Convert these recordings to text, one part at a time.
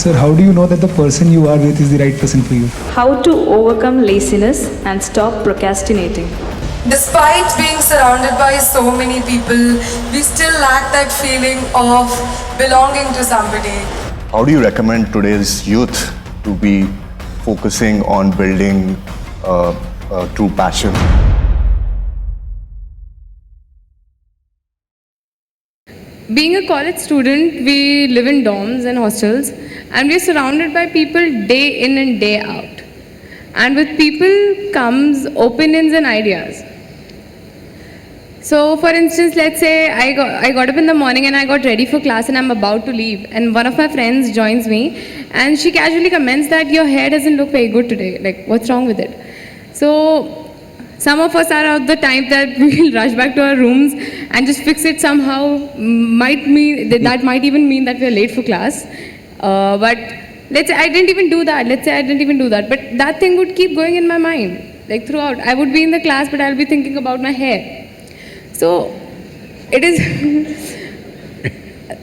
Sir, how do you know that the person you are with is the right person for you? How to overcome laziness and stop procrastinating. Despite being surrounded by so many people, we still lack that feeling of belonging to somebody. How do you recommend today's youth to be focusing on building true passion? Being a college student, we live in dorms and hostels, and we're surrounded by people day in and day out. And with people comes opinions and ideas. So for instance, let's say I got up in the morning and I got ready for class and I'm about to leave, and one of my friends joins me and she casually comments that your hair doesn't look very good today, like what's wrong with it? So some of us are of the type that we'll rush back to our rooms and just fix it somehow. That might even mean that we're late for class. But let's say I didn't even do that. But that thing would keep going in my mind, like throughout. I would be in the class, but I'll be thinking about my hair. So it is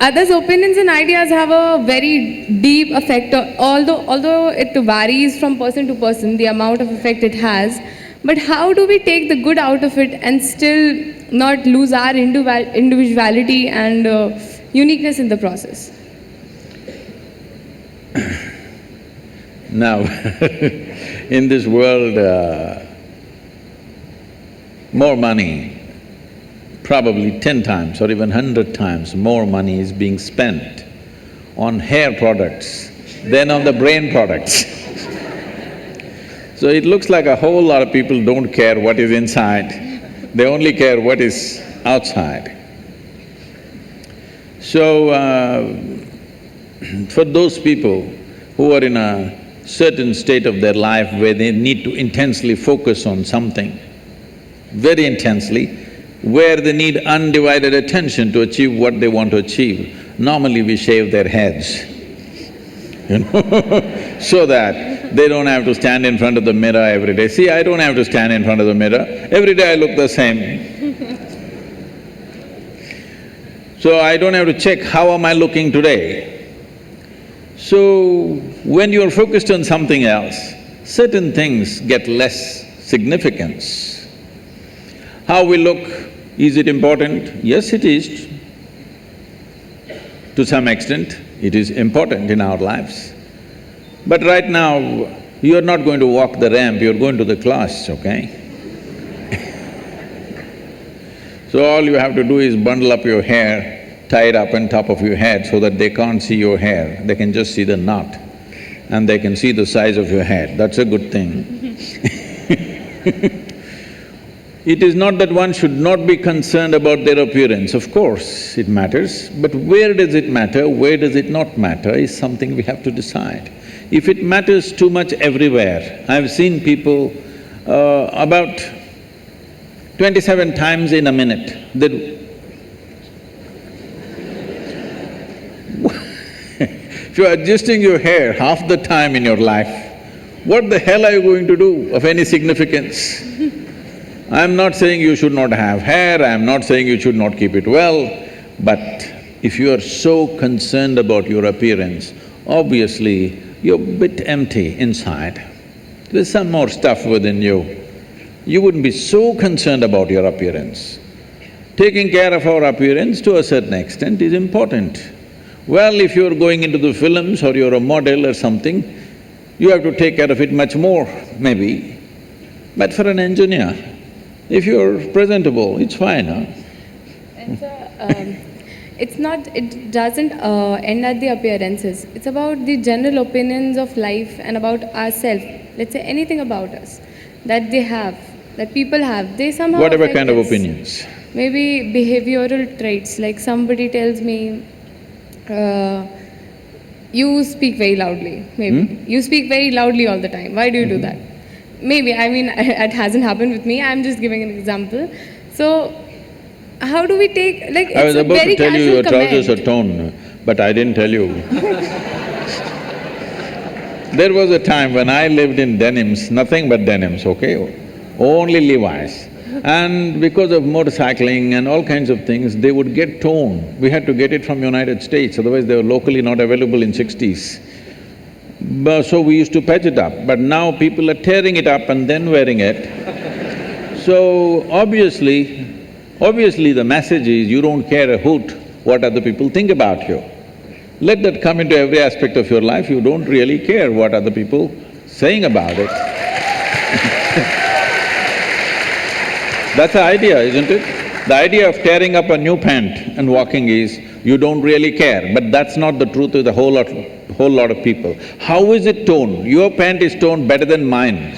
others' opinions and ideas have a very deep effect, although it varies from person to person, the amount of effect it has. But how do we take the good out of it and still not lose our individuality and uniqueness in the process? Now, in this world, more money, probably 10 times or even 100 times more money is being spent on hair products than on the brain products. So it looks like a whole lot of people don't care what is inside, they only care what is outside. So, for those people who are in a certain state of their life where they need to intensely focus on something, very intensely, where they need undivided attention to achieve what they want to achieve, normally we shave their heads, you know, so that they don't have to stand in front of the mirror every day. See, I don't have to stand in front of the mirror, every day I look the same. So I don't have to check how am I looking today. So when you're focused on something else, certain things get less significance. How we look, is it important? Yes, it is. To some extent, it is important in our lives. But right now, you're not going to walk the ramp, you're going to the class, okay? So all you have to do is bundle up your hair, tie it up on top of your head so that they can't see your hair, they can just see the knot and they can see the size of your head, that's a good thing. It is not that one should not be concerned about their appearance, of course it matters, but where does it matter, where does it not matter is something we have to decide. If it matters too much everywhere, I've seen people about 27 times in a minute, if you're adjusting your hair half the time in your life, what the hell are you going to do of any significance? I'm not saying you should not have hair, I'm not saying you should not keep it well, but if you are so concerned about your appearance, obviously you're a bit empty inside. There's some more stuff within you. You wouldn't be so concerned about your appearance. Taking care of our appearance to a certain extent is important. Well, if you're going into the films or you're a model or something, you have to take care of it much more, maybe. But for an engineer, if you're presentable, it's fine, huh? It doesn't end at the appearances. It's about the general opinions of life and about ourselves. Let's say anything about us that they have, that people have, they somehow Whatever affect kind of us. opinions. Maybe behavioral traits, like somebody tells me, you speak very loudly, maybe. You speak very loudly all the time, why do you do that? Maybe, I mean, it hasn't happened with me, I'm just giving an example. So, how do we take… like, I was it's a about very to tell you your casual trousers are comment. torn, but I didn't tell you. There was a time when I lived in denims, nothing but denims, okay? Only Levi's. And because of motorcycling and all kinds of things, they would get torn. We had to get it from United States, otherwise they were locally not available in 60s. So we used to patch it up, but now people are tearing it up and then wearing it. So obviously the message is you don't care a hoot what other people think about you. Let that come into every aspect of your life, you don't really care what other people saying about it. That's the idea, isn't it? The idea of tearing up a new pant and walking is, you don't really care, but that's not the truth with a whole lot of people. How is it torn? Your pant is torn better than mine.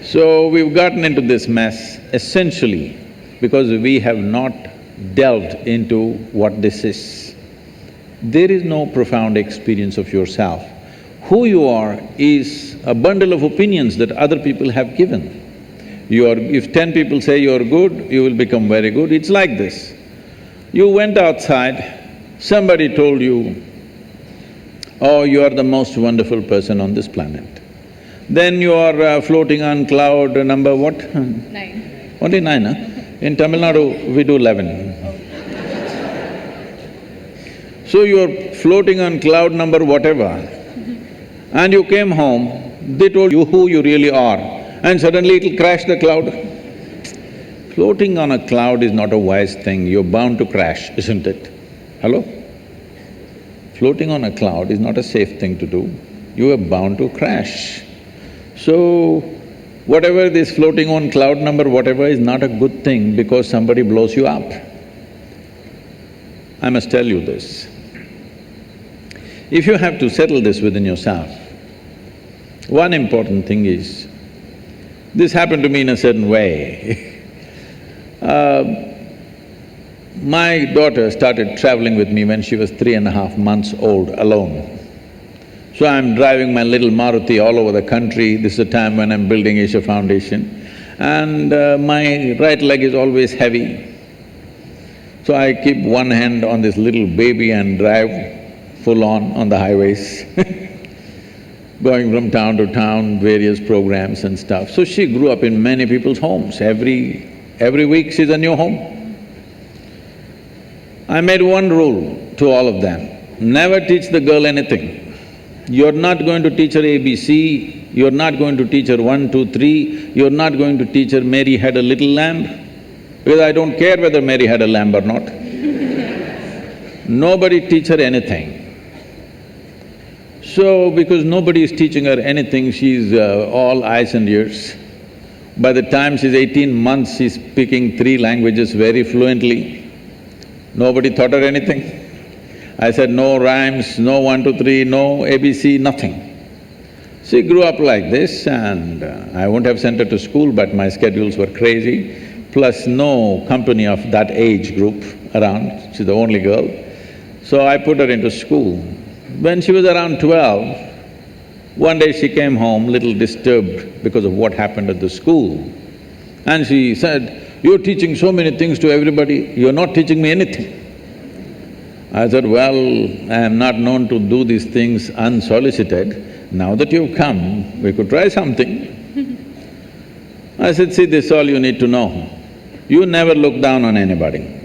So we've gotten into this mess essentially because we have not delved into what this is. There is no profound experience of yourself. Who you are is a bundle of opinions that other people have given. If 10 people say you're good, you will become very good. It's like this. You went outside, somebody told you, oh, you are the most wonderful person on this planet. Then you are floating on cloud number what? 9. Only 9, huh? In Tamil Nadu, we do 11. So you're floating on cloud number whatever, and you came home, they told you who you really are, and suddenly it'll crash the cloud. Floating on a cloud is not a wise thing, you're bound to crash, isn't it? Hello? Floating on a cloud is not a safe thing to do, you are bound to crash. So, whatever this floating on cloud number whatever is not a good thing because somebody blows you up. I must tell you this. If you have to settle this within yourself, one important thing is, this happened to me in a certain way. My daughter started traveling with me when she was 3.5 months old alone. So I'm driving my little Maruti all over the country, this is the time when I'm building Isha Foundation, and my right leg is always heavy. So I keep one hand on this little baby and drive full on the highways going from town to town, various programs and stuff. So she grew up in many people's homes, every week she's a new home. I made one rule to all of them, never teach the girl anything. You're not going to teach her ABC, you're not going to teach her 1, 2, 3, you're not going to teach her Mary had a little lamb, because I don't care whether Mary had a lamb or not. Nobody teach her anything. So, because nobody is teaching her anything, she's all eyes and ears. By the time she's 18 months, she's speaking 3 languages very fluently. Nobody taught her anything. I said, no rhymes, no 1, 2, 3, no ABC, nothing. She grew up like this and I wouldn't have sent her to school, but my schedules were crazy, plus no company of that age group around, she's the only girl. So I put her into school. When she was around 12, one day she came home little disturbed because of what happened at the school. And she said, you're teaching so many things to everybody, you're not teaching me anything. I said, well, I am not known to do these things unsolicited. Now that you've come, we could try something. I said, see, this is all you need to know. You never look down on anybody,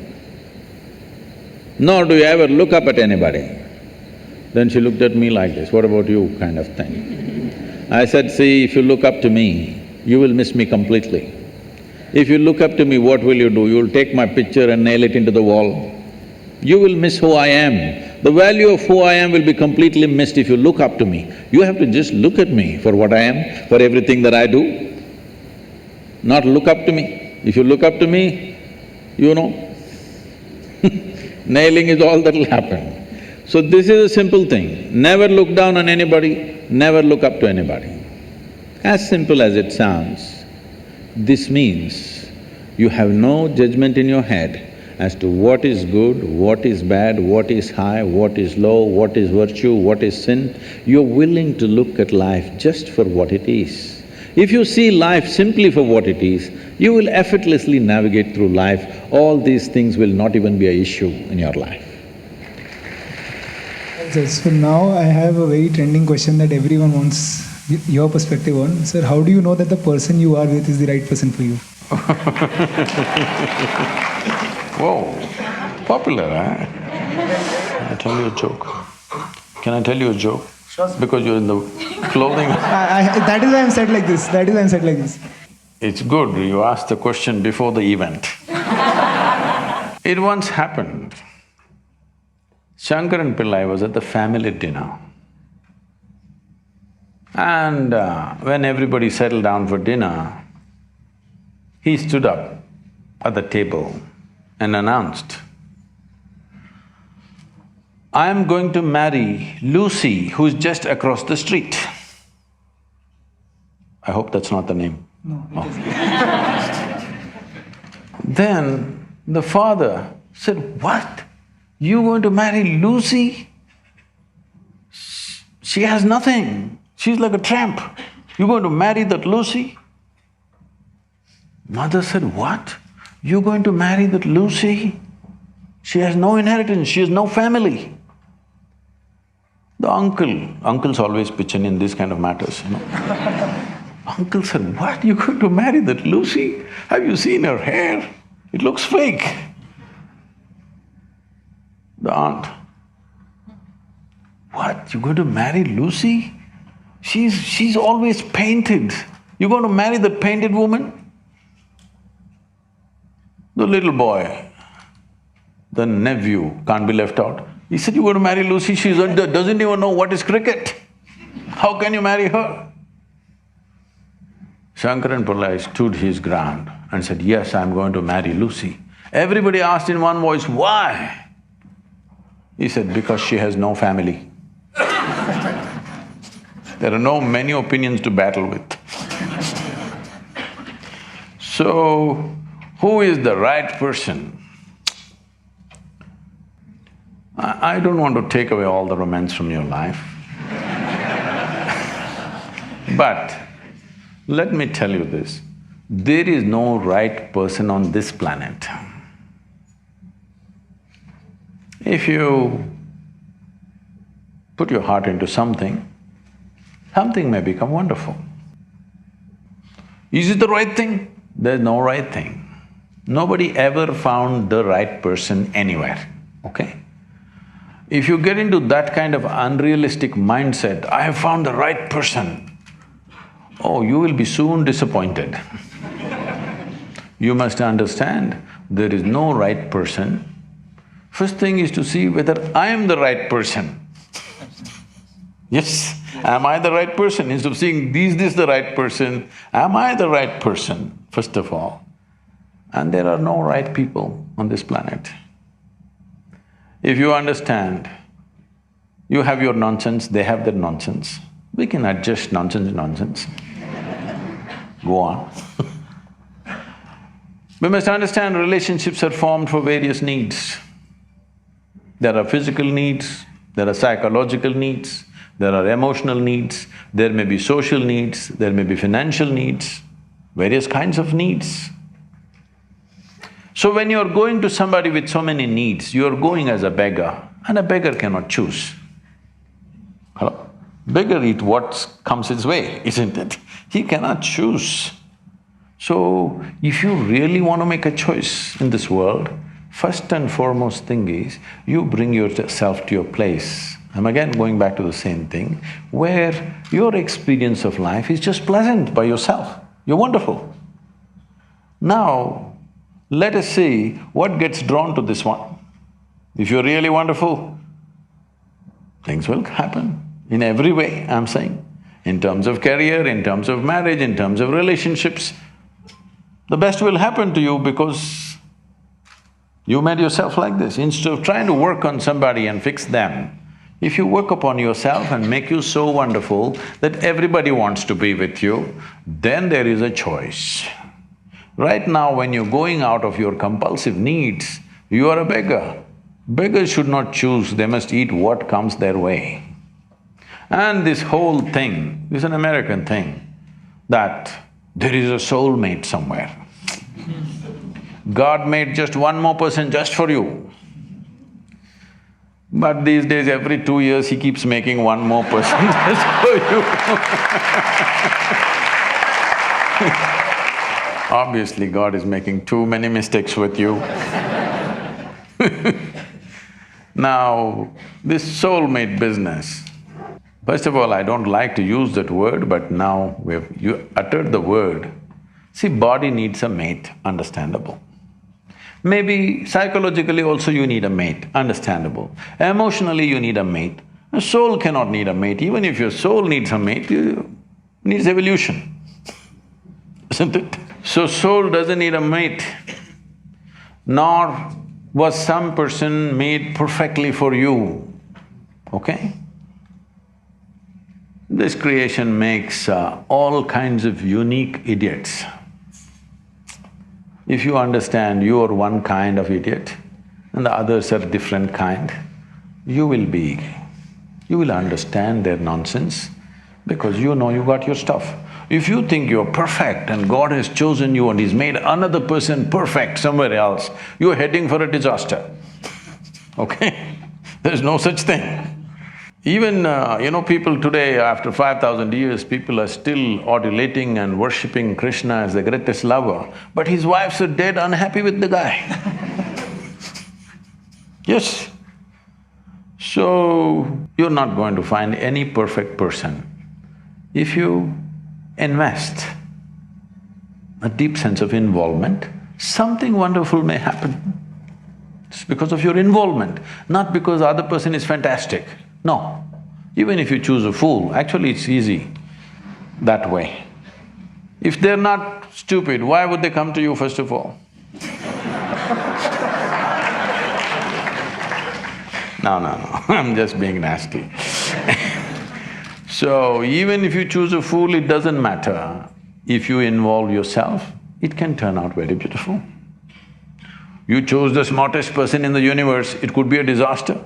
nor do you ever look up at anybody. Then she looked at me like this, what about you, kind of thing. I said, see, if you look up to me, you will miss me completely. If you look up to me, what will you do? You will take my picture and nail it into the wall. You will miss who I am. The value of who I am will be completely missed if you look up to me. You have to just look at me for what I am, for everything that I do, not look up to me. If you look up to me, you know, nailing is all that'll happen. So this is a simple thing, never look down on anybody, never look up to anybody. As simple as it sounds, this means you have no judgment in your head as to what is good, what is bad, what is high, what is low, what is virtue, what is sin. You're willing to look at life just for what it is. If you see life simply for what it is, you will effortlessly navigate through life. All these things will not even be an issue in your life. So now I have a very trending question that everyone wants your perspective on. Sir, how do you know that the person you are with is the right person for you? Whoa, popular, huh? I'll tell you a joke. Can I tell you a joke? Sure. Because you're in the clothing. That is why I'm said like this. That is why I'm said like this. It's good you asked the question before the event. It once happened. Shankaran Pillai was at the family dinner. And when everybody settled down for dinner, he stood up at the table and announced, "I am going to marry Lucy, who's just across the street." I hope that's not the name. No, it is. Then the father said, "What? You going to marry Lucy? She has nothing. She's like a tramp. You're going to marry that Lucy?" Mother said, "What? You're going to marry that Lucy? She has no inheritance, she has no family." The uncles always pitch in these kind of matters, you know. Uncle said, "What? You're going to marry that Lucy? Have you seen her hair? It looks fake." The aunt, "What? You're going to marry Lucy? She's always painted. You're going to marry that painted woman?" The little boy, the nephew, can't be left out. He said, "You're going to marry Lucy, she doesn't even know what is cricket. How can you marry her?" Shankaran Pillai stood his ground and said, "Yes, I'm going to marry Lucy." Everybody asked in one voice, "Why?" He said, "Because she has no family." There are no many opinions to battle with. So, who is the right person? I don't want to take away all the romance from your life. But let me tell you this, there is no right person on this planet. If you put your heart into something, something may become wonderful. Is it the right thing? There's no right thing. Nobody ever found the right person anywhere, okay? If you get into that kind of unrealistic mindset, "I have found the right person," oh, you will be soon disappointed. You must understand, there is no right person. First thing is to see whether I am the right person. Yes, am I the right person? Instead of seeing, is this the right person? Am I the right person, first of all? And there are no right people on this planet. If you understand, you have your nonsense, they have their nonsense, we can adjust nonsense. Go on. We must understand relationships are formed for various needs. There are physical needs, there are psychological needs, there are emotional needs, there may be social needs, there may be financial needs, various kinds of needs. So when you're going to somebody with so many needs, you're going as a beggar, and a beggar cannot choose. Hello? Beggar eat what comes his way, isn't it? He cannot choose. So, if you really want to make a choice in this world, first and foremost thing is, you bring yourself to your place. I'm again going back to the same thing, where your experience of life is just pleasant by yourself. You're wonderful. Now, let us see what gets drawn to this one. If you're really wonderful, things will happen in every way, I'm saying. In terms of career, in terms of marriage, in terms of relationships, the best will happen to you because you made yourself like this. Instead of trying to work on somebody and fix them, if you work upon yourself and make you so wonderful that everybody wants to be with you, then there is a choice. Right now, when you're going out of your compulsive needs, you are a beggar. Beggars should not choose, they must eat what comes their way. And this whole thing is an American thing, that there is a soulmate somewhere. God made just one more person just for you. But these days, every 2 years, he keeps making one more person just for you. Obviously, God is making too many mistakes with you. Now, this soulmate business, first of all, I don't like to use that word, but now you uttered the word. See, body needs a mate, understandable. Maybe psychologically also you need a mate, understandable. Emotionally you need a mate. A soul cannot need a mate. Even if your soul needs a mate, it needs evolution, isn't it? So soul doesn't need a mate, nor was some person made perfectly for you, okay? This creation makes all kinds of unique idiots. If you understand you are one kind of idiot and the others are different kind, you will understand their nonsense because you know you got your stuff. If you think you're perfect and God has chosen you and He's made another person perfect somewhere else, you're heading for a disaster, okay? There's no such thing. Even, people today, after 5,000 years, people are still adulating and worshipping Krishna as the greatest lover, but his wives are dead unhappy with the guy. Yes. So, you're not going to find any perfect person. If you invest a deep sense of involvement, something wonderful may happen. It's because of your involvement, not because the other person is fantastic. No. Even if you choose a fool, actually it's easy that way. If they're not stupid, why would they come to you first of all? No, I'm just being nasty. So, even if you choose a fool, it doesn't matter. If you involve yourself, it can turn out very beautiful. You chose the smartest person in the universe, it could be a disaster.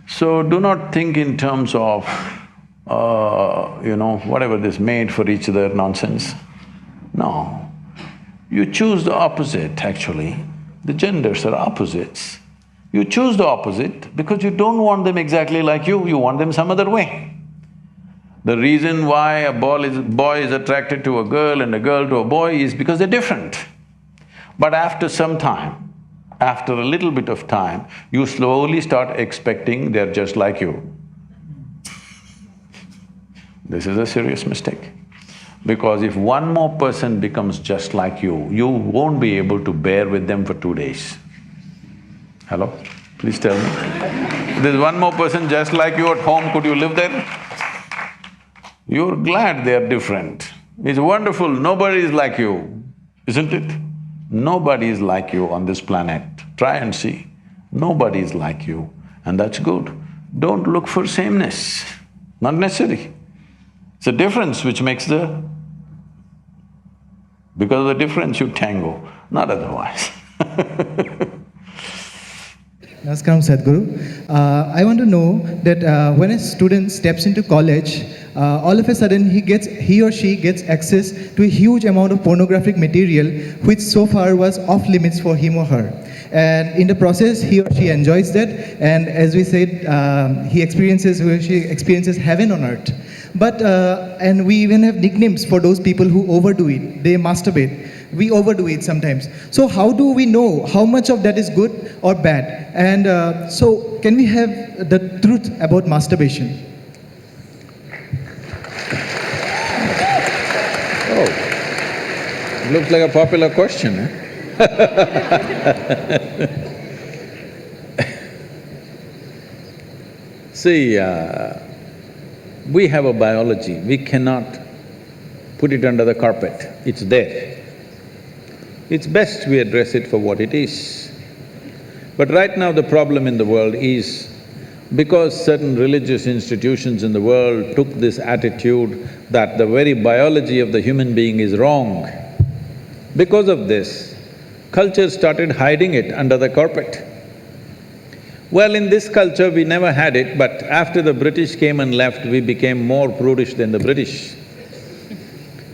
So, do not think in terms of, whatever this made for each other nonsense. No. You choose the opposite, actually. The genders are opposites. You choose the opposite because you don't want them exactly like you want them some other way. The reason why a boy is attracted to a girl and a girl to a boy is because they're different. But after some time, after a little bit of time, you slowly start expecting they're just like you. This is a serious mistake. Because if one more person becomes just like you won't be able to bear with them for 2 days. Hello? Please tell me. If there's one more person just like you at home, could you live there? You're glad they're different. It's wonderful, nobody is like you, isn't it? Nobody is like you on this planet. Try and see. Nobody is like you, and that's good. Don't look for sameness, not necessary. It's a difference which makes the… Because of the difference you tango, not otherwise. Namaskaram, Sadhguru. I want to know that when a student steps into college, all of a sudden he or she gets access to a huge amount of pornographic material which so far was off limits for him or her. And in the process, he or she enjoys that, and as we said, he or she experiences heaven on earth. But, and we even have nicknames for those people who overdo it. They masturbate. We overdo it sometimes. So how do we know how much of that is good or bad? And so can we have the truth about masturbation? Oh, looks like a popular question, eh? See, we have a biology, we cannot put it under the carpet, it's there. It's best we address it for what it is. But right now the problem in the world is, because certain religious institutions in the world took this attitude that the very biology of the human being is wrong, because of this, culture started hiding it under the carpet. Well, in this culture we never had it, but after the British came and left, we became more prudish than the British.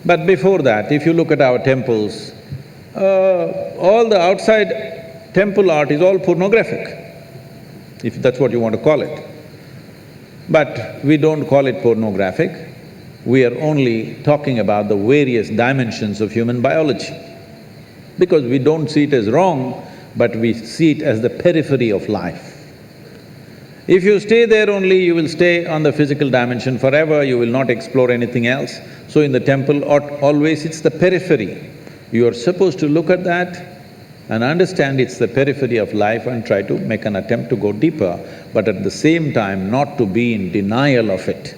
But before that, if you look at our temples, all the outside temple art is all pornographic, if that's what you want to call it. But we don't call it pornographic, we are only talking about the various dimensions of human biology. Because we don't see it as wrong, but we see it as the periphery of life. If you stay there only, you will stay on the physical dimension forever, you will not explore anything else. So in the temple, always it's the periphery. You are supposed to look at that and understand it's the periphery of life and try to make an attempt to go deeper, but at the same time not to be in denial of it.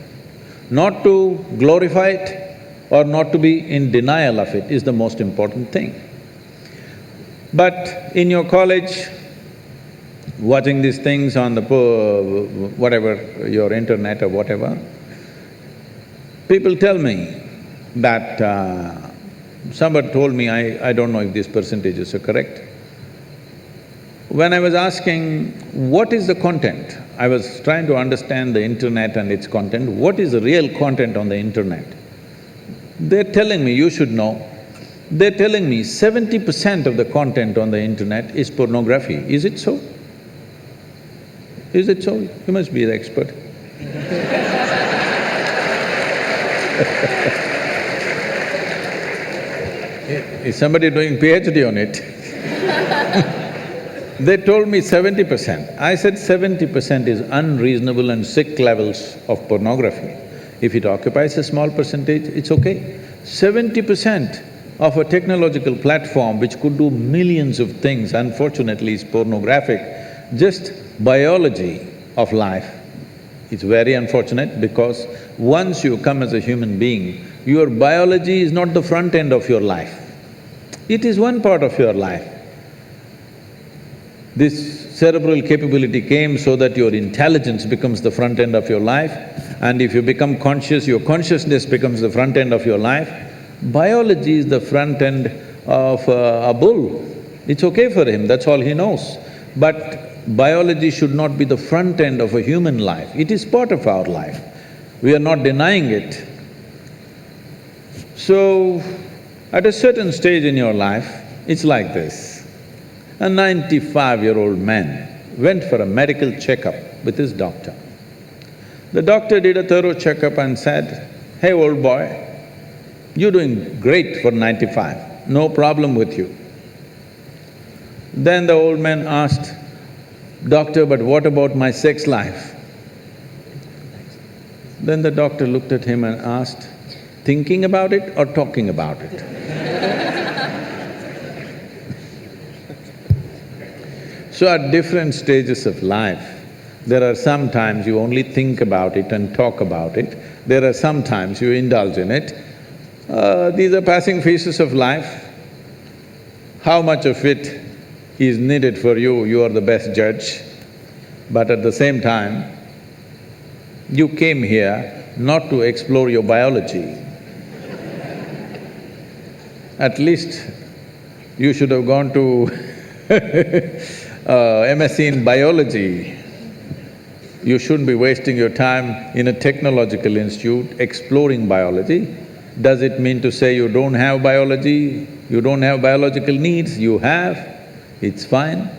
Not to glorify it or not to be in denial of it is the most important thing. But in your college, watching these things on the whatever, your internet or whatever, people tell me that somebody told me, I don't know if these percentages are correct. When I was asking, what is the content? I was trying to understand the internet and its content. What is the real content on the internet? They're telling me, you should know, they're telling me 70% of the content on the internet is pornography. Is it so? Is it so? You must be the expert. Is somebody doing PhD on it? They told me 70%. I said 70% is unreasonable and sick levels of pornography. If it occupies a small percentage, it's okay. 70% of a technological platform which could do millions of things, unfortunately is pornographic. Just biology of life. It's very unfortunate because once you come as a human being, your biology is not the front end of your life. It is one part of your life. This cerebral capability came so that your intelligence becomes the front end of your life, and if you become conscious, your consciousness becomes the front end of your life. Biology is the front end of a bull. It's okay for him, that's all he knows. But biology should not be the front end of a human life. It is part of our life. We are not denying it. So, at a certain stage in your life, it's like this. A 95-year-old man went for a medical checkup with his doctor. The doctor did a thorough checkup and said, "Hey, old boy, you're doing great for 95, no problem with you." Then the old man asked, "Doctor, but what about my sex life?" Then the doctor looked at him and asked, "Thinking about it or talking about it?" So at different stages of life, there are some times you only think about it and talk about it, there are some times you indulge in it. These are passing phases of life. How much of it is needed for you, you are the best judge. But at the same time, you came here not to explore your biology. At least you should have gone to MSc in biology. You shouldn't be wasting your time in a technological institute exploring biology. Does it mean to say you don't have biology, you don't have biological needs? You have, it's fine,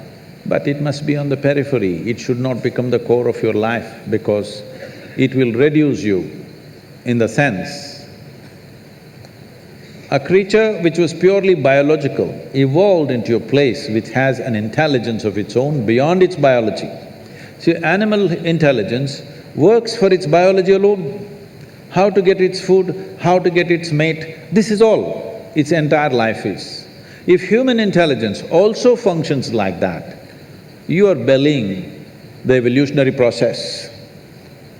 but it must be on the periphery. It should not become the core of your life because it will reduce you in the sense a creature which was purely biological evolved into a place which has an intelligence of its own beyond its biology. See, animal intelligence works for its biology alone. How to get its food, how to get its mate, this is all its entire life is. If human intelligence also functions like that, you are bellying the evolutionary process.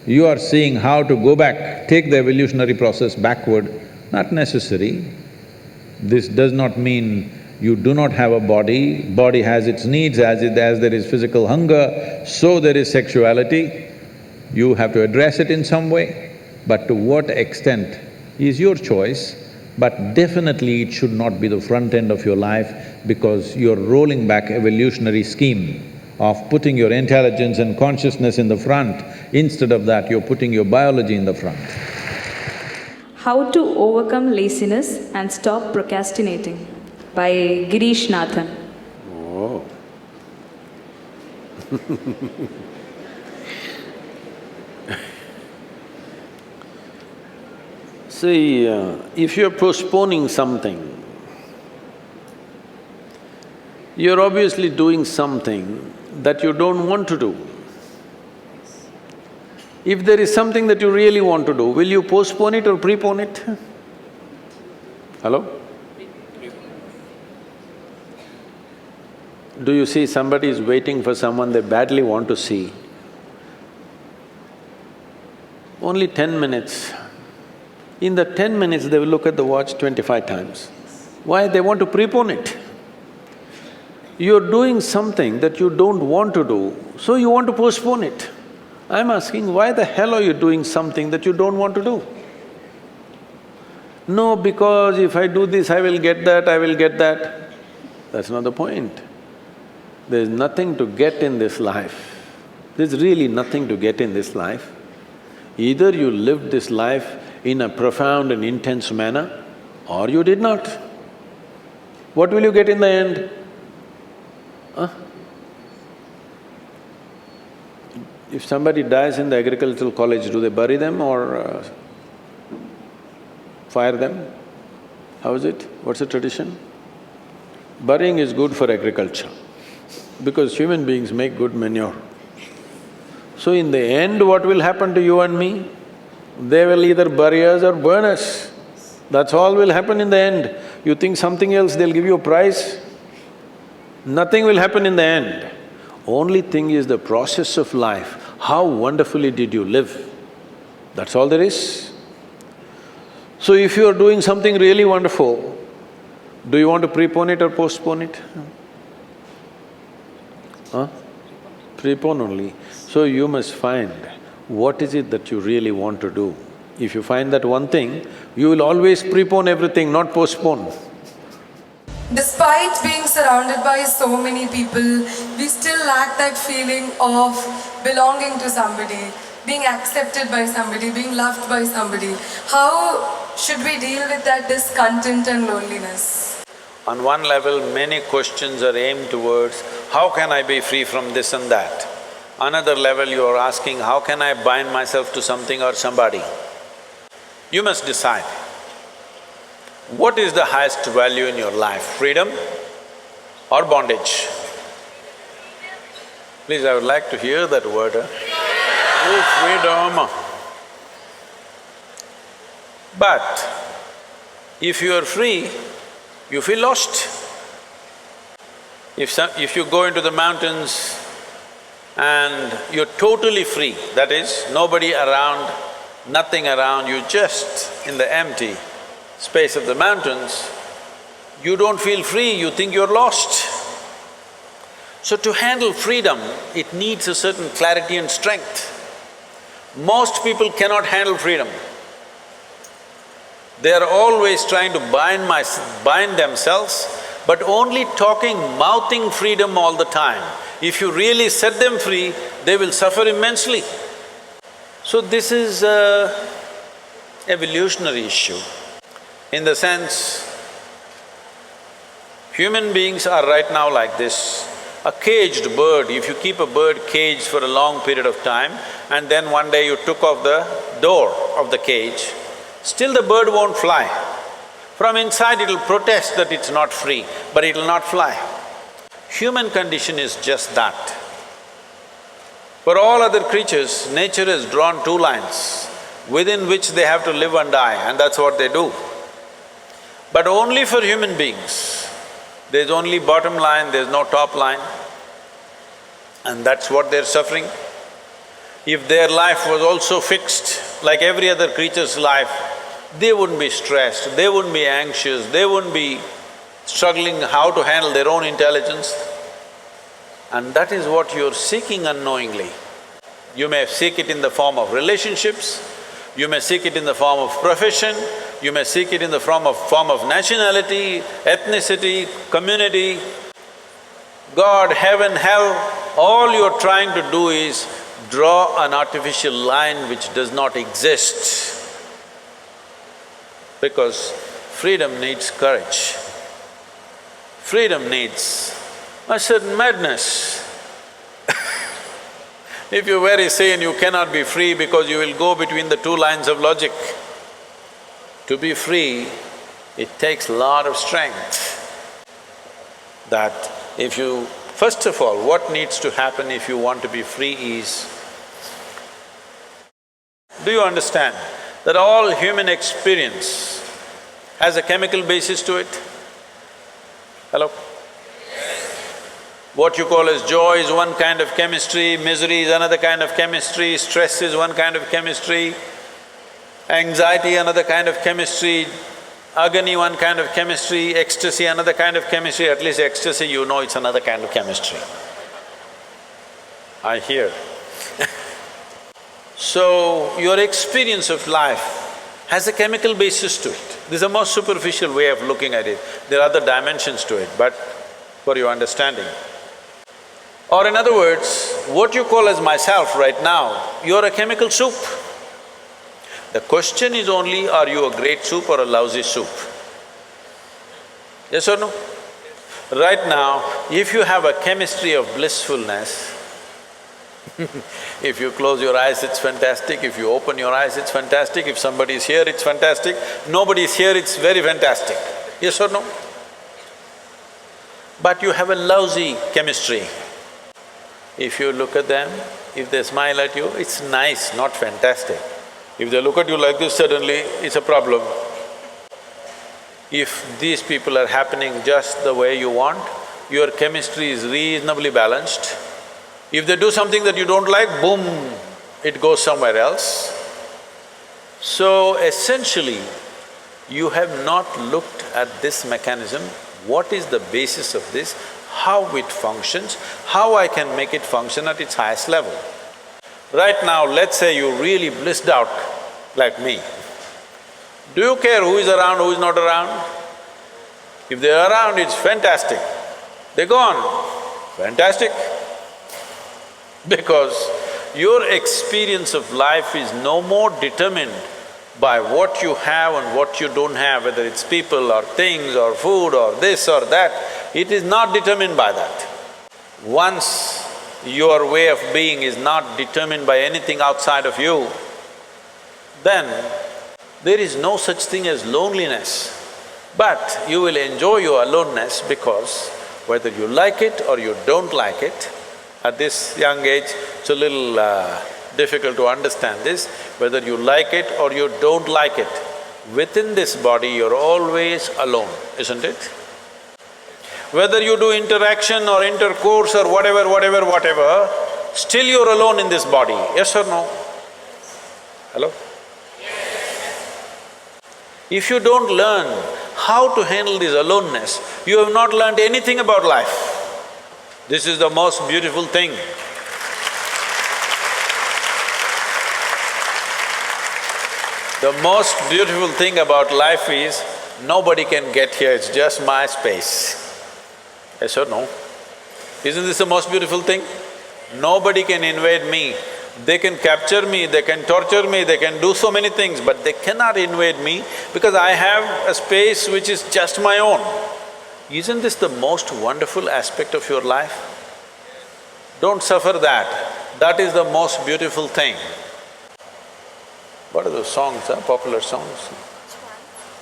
You are seeing how to go back, take the evolutionary process backward, not necessary. This does not mean you do not have a body, body has its needs, as there is physical hunger, so there is sexuality. You have to address it in some way, but to what extent is your choice, but definitely it should not be the front end of your life because you're rolling back evolutionary scheme of putting your intelligence and consciousness in the front. Instead of that, you're putting your biology in the front. How to overcome laziness and stop procrastinating by Girish Nathan. Oh. See, if you're postponing something, you're obviously doing something that you don't want to do. If there is something that you really want to do, will you postpone it or prepone it? Hello? Do you see somebody is waiting for someone they badly want to see? Only 10 minutes. In the 10 minutes, they will look at the watch 25 times. Why? They want to prepone it. You're doing something that you don't want to do, so you want to postpone it. I'm asking, why the hell are you doing something that you don't want to do? No, because if I do this, I will get that, I will get that. That's not the point. There's nothing to get in this life. There's really nothing to get in this life. Either you lived this life in a profound and intense manner, or you did not. What will you get in the end? Huh? If somebody dies in the agricultural college, do they bury them or fire them? How is it? What's the tradition? Burying is good for agriculture because human beings make good manure. So in the end, what will happen to you and me? They will either bury us or burn us. That's all will happen in the end. You think something else, they'll give you a prize? Nothing will happen in the end. Only thing is the process of life. How wonderfully did you live? That's all there is. So if you are doing something really wonderful, do you want to prepone it or postpone it? Huh? Prepone only. So you must find what is it that you really want to do. If you find that one thing, you will always prepone everything, not postpone. Despite being surrounded by so many people, we still lack that feeling of belonging to somebody, being accepted by somebody, being loved by somebody. How should we deal with that discontent and loneliness? On one level, many questions are aimed towards, how can I be free from this and that? Another level, you are asking, how can I bind myself to something or somebody? You must decide. What is the highest value in your life, freedom or bondage? Please, I would like to hear that word. Oh, freedom. But if you are free, you feel lost. If you go into the mountains and you're totally free, that is, nobody around, nothing around, you just in the empty space of the mountains, you don't feel free, you think you're lost. So to handle freedom, it needs a certain clarity and strength. Most people cannot handle freedom. They are always trying to bind themselves, but only talking, mouthing freedom all the time. If you really set them free, they will suffer immensely. So this is an evolutionary issue. In the sense, human beings are right now like this. A caged bird, if you keep a bird caged for a long period of time and then one day you took off the door of the cage, still the bird won't fly. From inside it'll protest that it's not free, but it'll not fly. Human condition is just that. For all other creatures, nature has drawn two lines within which they have to live and die, and that's what they do. But only for human beings, there's only bottom line, there's no top line, and that's what they're suffering. If their life was also fixed like every other creature's life, they wouldn't be stressed, they wouldn't be anxious, they wouldn't be struggling how to handle their own intelligence. And that is what you're seeking unknowingly. You may seek it in the form of relationships, you may seek it in the form of profession, you may seek it in the form of nationality, ethnicity, community, God, heaven, hell. All you're trying to do is draw an artificial line which does not exist. Because freedom needs courage. Freedom needs a certain madness. If you're very sane, you cannot be free because you will go between the two lines of logic. To be free, it takes a lot of strength. That if you… First of all, what needs to happen if you want to be free is do you understand that all human experience has a chemical basis to it? Hello? What you call as joy is one kind of chemistry, misery is another kind of chemistry, stress is one kind of chemistry, anxiety another kind of chemistry, agony one kind of chemistry, ecstasy another kind of chemistry. At least ecstasy, you know it's another kind of chemistry. I hear. So, your experience of life has a chemical basis to it. This is the most superficial way of looking at it. There are other dimensions to it, but for your understanding. Or in other words, what you call as myself right now, you're a chemical soup. The question is only, are you a great soup or a lousy soup? Yes or no? Right now, if you have a chemistry of blissfulness, if you close your eyes, it's fantastic, if you open your eyes, it's fantastic, if somebody is here, it's fantastic, nobody is here, it's very fantastic. Yes or no? But you have a lousy chemistry. If you look at them, if they smile at you, it's nice, not fantastic. If they look at you like this, suddenly it's a problem. If these people are happening just the way you want, your chemistry is reasonably balanced. If they do something that you don't like, boom, it goes somewhere else. So essentially, you have not looked at this mechanism, what is the basis of this, how it functions, how I can make it function at its highest level. Right now, let's say you really blissed out like me. Do you care who is around, who is not around? If they're around, it's fantastic. They're gone, fantastic. Because your experience of life is no more determined by what you have and what you don't have, whether it's people or things or food or this or that, it is not determined by that. Once your way of being is not determined by anything outside of you, then there is no such thing as loneliness. But you will enjoy your aloneness because whether you like it or you don't like it, at this young age, it's a little difficult to understand this, whether you like it or you don't like it, within this body you're always alone, isn't it? Whether you do interaction or intercourse or whatever, still you're alone in this body, yes or no? Hello? If you don't learn how to handle this aloneness, you have not learned anything about life. This is the most beautiful thing. The most beautiful thing about life is, nobody can get here, it's just my space. Yes or no? Isn't this the most beautiful thing? Nobody can invade me. They can capture me, they can torture me, they can do so many things, but they cannot invade me because I have a space which is just my own. Isn't this the most wonderful aspect of your life? Don't suffer that. That is the most beautiful thing. What are those songs, popular songs?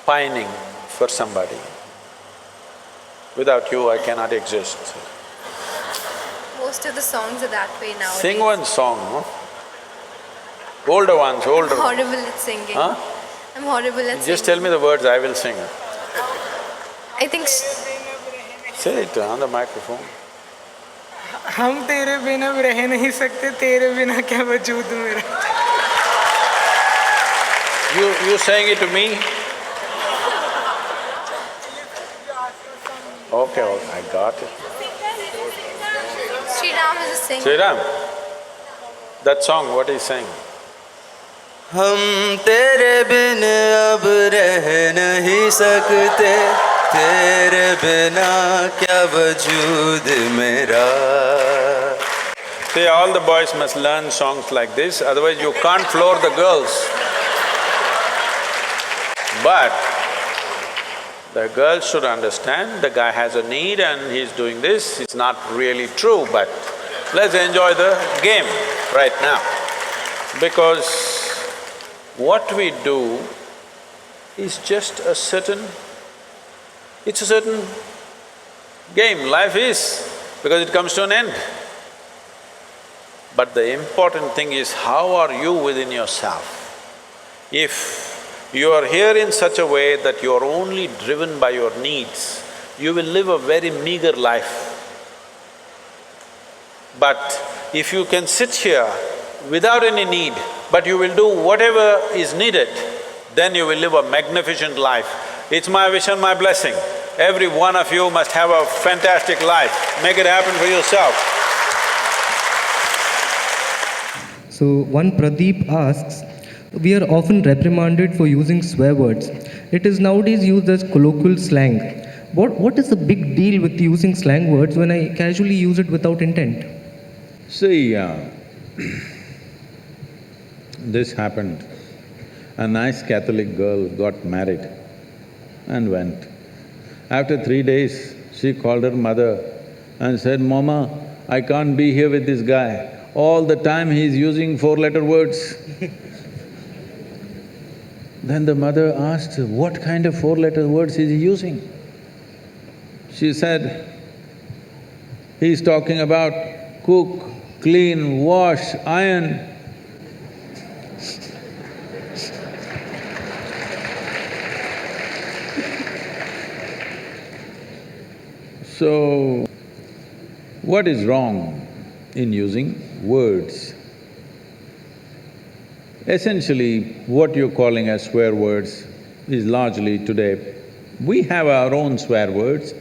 Pining for somebody. Without you, I cannot exist. Most of the songs are that way nowadays. Sing one song, no? Older ones, older I'm ones. horrible at singing. Huh? I'm horrible at singing. Just tell me the words, I will sing. I think… Say it on the microphone. हम तेरे बिना रह नहीं सकते, तेरे बिना क्या वजूद मेरा। You saying it to me? Okay, I got it. Sri Ram is a singer. Sri Ram, that song, what is saying? हम तेरे बिन अब रह नहीं सकते, तेरे बिना क्या वजूद मेरा। See, all the boys must learn songs like this, otherwise you can't floor the girls. But the girl should understand the guy has a need and he's doing this, it's not really true, but let's enjoy the game right now. Because what we do is just a certain… it's a certain game, life is, because it comes to an end. But the important thing is, how are you within yourself? If you are here in such a way that you are only driven by your needs, you will live a very meager life. But if you can sit here without any need, but you will do whatever is needed, then you will live a magnificent life. It's my wish and my blessing. Every one of you must have a fantastic life. Make it happen for yourself. So one Pradeep asks, we are often reprimanded for using swear words. It is nowadays used as colloquial slang. What is the big deal with using slang words when I casually use it without intent? See, this happened. A nice Catholic girl got married and went. After 3 days, she called her mother and said, "Mama, I can't be here with this guy. All the time he's using 4-letter words." Then the mother asked, "What kind of 4-letter words is he using?" She said, "He's talking about cook, clean, wash, iron." So, what is wrong in using words? Essentially, what you're calling as swear words is largely today, we have our own swear words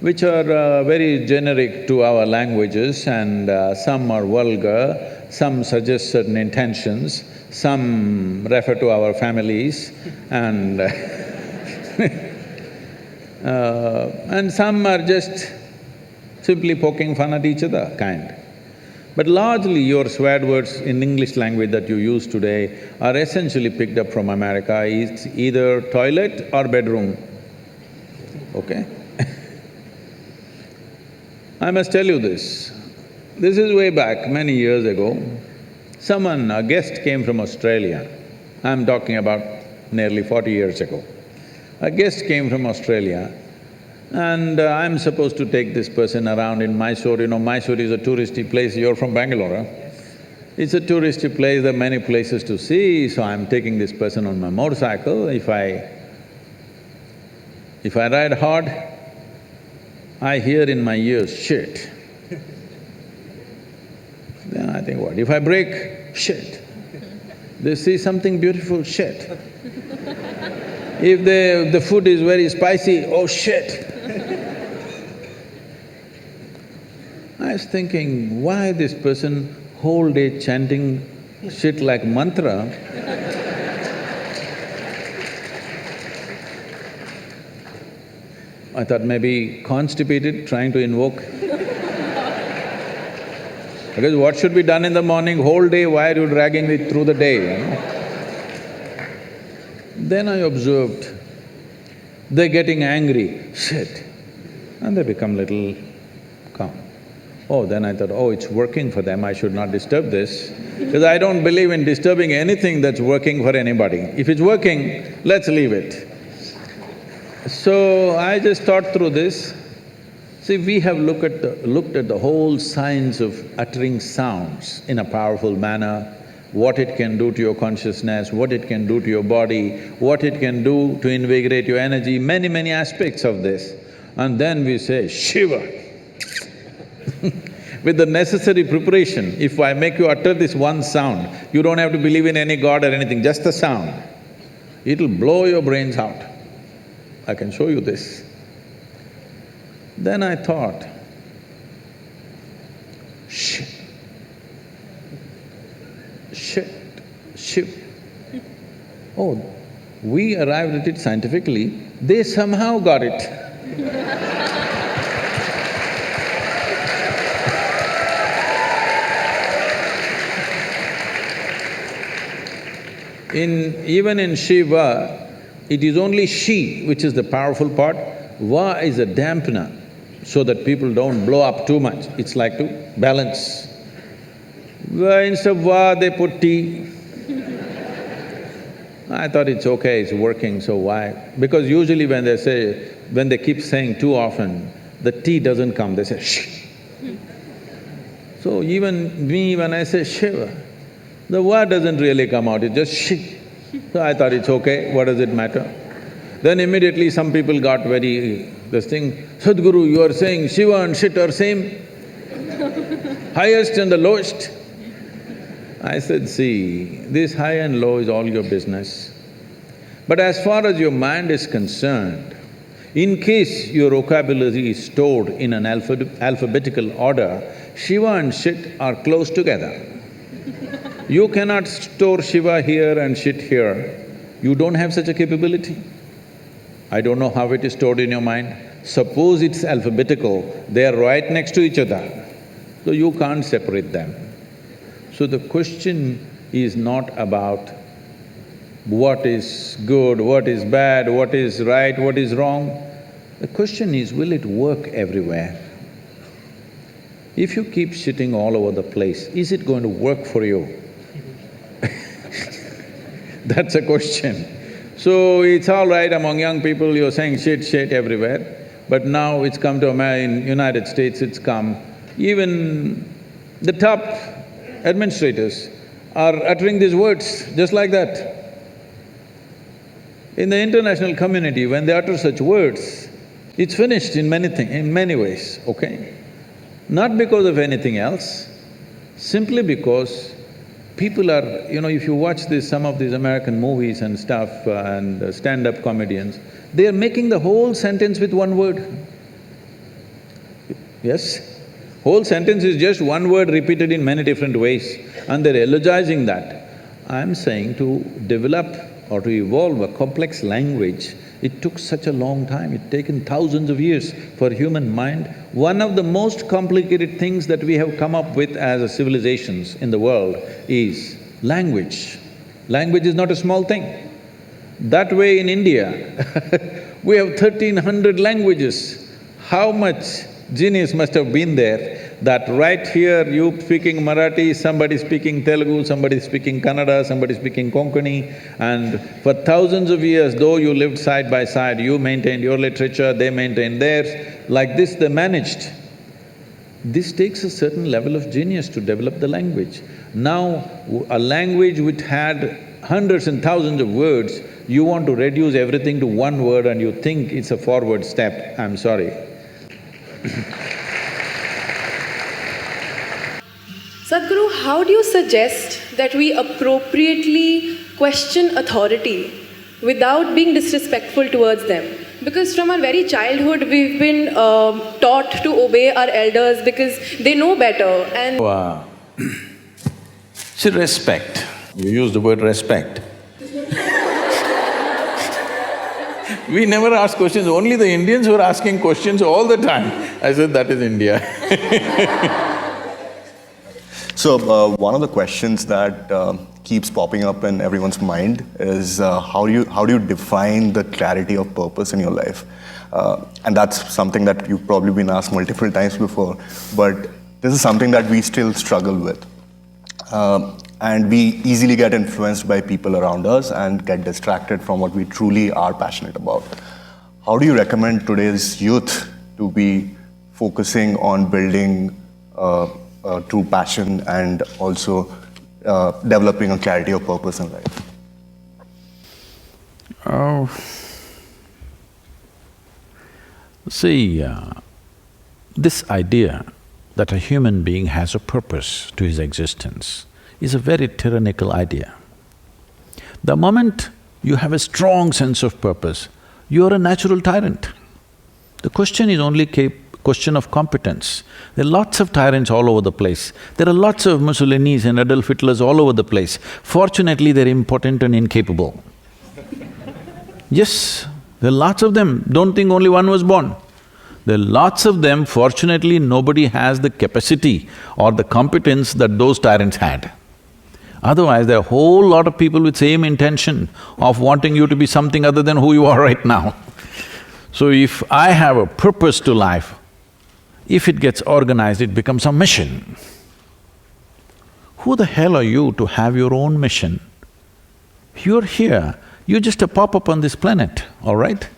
which are very generic to our languages, and some are vulgar, some suggest certain intentions, some refer to our families, and and some are just simply poking fun at each other kind. But largely your swear words in English language that you use today are essentially picked up from America. It's either toilet or bedroom, okay? I must tell you this. This is way back, many years ago. A guest came from Australia. I'm talking about nearly 40 years ago. A guest came from Australia, and I'm supposed to take this person around in Mysore. You know, Mysore is a touristy place. You're from Bangalore, huh? It's a touristy place, there are many places to see, so I'm taking this person on my motorcycle. If I ride hard, I hear in my ears, shit. Then I think, what? If I brake, shit. They see something beautiful, shit. If the food is very spicy, oh shit. I was thinking, why this person whole day chanting shit like mantra? I thought maybe constipated, trying to invoke. Because what should be done in the morning, whole day, why are you dragging it through the day, you know? Then I observed, they're getting angry, shit, and they become little calm. Oh, then I thought, oh, it's working for them, I should not disturb this, because I don't believe in disturbing anything that's working for anybody. If it's working, let's leave it. So I just thought through this. See, we have looked at the whole science of uttering sounds in a powerful manner, what it can do to your consciousness, what it can do to your body, what it can do to invigorate your energy, many aspects of this. And then we say, Shiva. With the necessary preparation, if I make you utter this one sound, you don't have to believe in any god or anything, just the sound. It'll blow your brains out. I can show you this. Then I thought, shit, Shiv. Oh, we arrived at it scientifically, they somehow got it. Even in Shiva, it is only Shi which is the powerful part, Va is a dampener, so that people don't blow up too much. It's like to balance. Instead of Va, they put T. I thought it's okay, it's working, so why? Because usually when they keep saying too often, the T doesn't come, they say shh. So even me, when I say Shiva, the word doesn't really come out, it's just shh. So I thought it's okay, what does it matter? Then immediately some people got this thing, Sadhguru, you are saying Shiva and shit are same? Highest and the lowest? I said, see, this high and low is all your business. But as far as your mind is concerned, in case your vocabulary is stored in an alphabetical order, Shiva and shit are close together. You cannot store Shiva here and shit here. You don't have such a capability. I don't know how it is stored in your mind. Suppose it's alphabetical, they are right next to each other, so you can't separate them. So the question is not about what is good, what is bad, what is right, what is wrong. The question is, will it work everywhere? If you keep shitting all over the place, is it going to work for you? That's a question. So it's all right among young people, you're saying shit everywhere, but now it's come to in United States, it's come. Even the top administrators are uttering these words just like that. In the international community, when they utter such words, it's finished in many ways, okay? Not because of anything else, simply because people are… if you watch some of these American movies and stuff and stand-up comedians, they are making the whole sentence with one word. Yes? Whole sentence is just one word repeated in many different ways and they're elogizing that. I'm saying to develop or to evolve a complex language, it took such a long time, it's taken thousands of years for human mind. One of the most complicated things that we have come up with as a civilizations in the world is language. Language is not a small thing. That way in India, we have 1300 languages. How much genius must have been there that right here you speaking Marathi, somebody speaking Telugu, somebody speaking Kannada, somebody speaking Konkani, and for thousands of years, though you lived side by side, you maintained your literature, they maintained theirs, like this they managed. This takes a certain level of genius to develop the language. Now, a language which had hundreds and thousands of words, you want to reduce everything to one word and you think it's a forward step, I'm sorry. Sadhguru, how do you suggest that we appropriately question authority without being disrespectful towards them? Because from our very childhood, we've been taught to obey our elders because they know better and… See, respect, you use the word respect. We never ask questions, only the Indians were asking questions all the time. I said, that is India. So, one of the questions that keeps popping up in everyone's mind is how do you define the clarity of purpose in your life? And that's something that you've probably been asked multiple times before, but this is something that we still struggle with. And we easily get influenced by people around us and get distracted from what we truly are passionate about. How do you recommend today's youth to be focusing on building true passion and also developing a clarity of purpose in life? This idea that a human being has a purpose to his existence is a very tyrannical idea. The moment you have a strong sense of purpose, you are a natural tyrant. The question is only question of competence. There are lots of tyrants all over the place. There are lots of Mussolinis and Adolf Hitlers all over the place. Fortunately, they're impotent and incapable. Yes, there are lots of them. Don't think only one was born. There are lots of them. Fortunately, nobody has the capacity or the competence that those tyrants had. Otherwise, there are a whole lot of people with same intention of wanting you to be something other than who you are right now. So if I have a purpose to life, if it gets organized, it becomes a mission. Who the hell are you to have your own mission? You're here, you're just a pop-up on this planet, all right?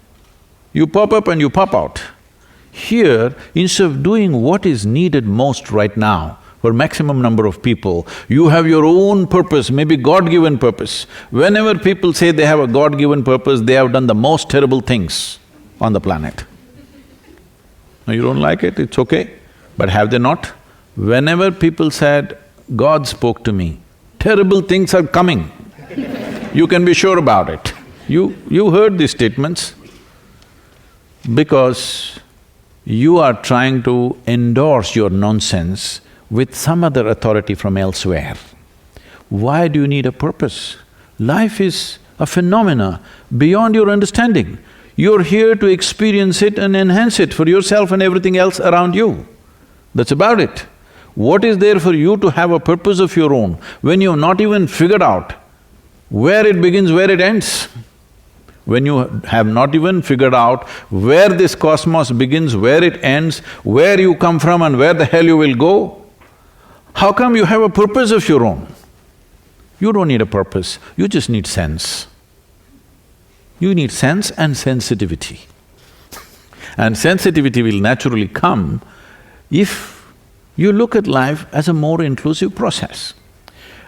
You pop up and you pop out. Here, instead of doing what is needed most right now, for maximum number of people. You have your own purpose, maybe God-given purpose. Whenever people say they have a God-given purpose, they have done the most terrible things on the planet. Now you don't like it, it's okay, but have they not? Whenever people said, God spoke to me, terrible things are coming. You can be sure about it. You heard these statements because you are trying to endorse your nonsense with some other authority from elsewhere. Why do you need a purpose? Life is a phenomena beyond your understanding. You're here to experience it and enhance it for yourself and everything else around you. That's about it. What is there for you to have a purpose of your own when you've not even figured out where it begins, where it ends? When you have not even figured out where this cosmos begins, where it ends, where you come from and where the hell you will go, how come you have a purpose of your own? You don't need a purpose, you just need sense. You need sense and sensitivity. And sensitivity will naturally come if you look at life as a more inclusive process.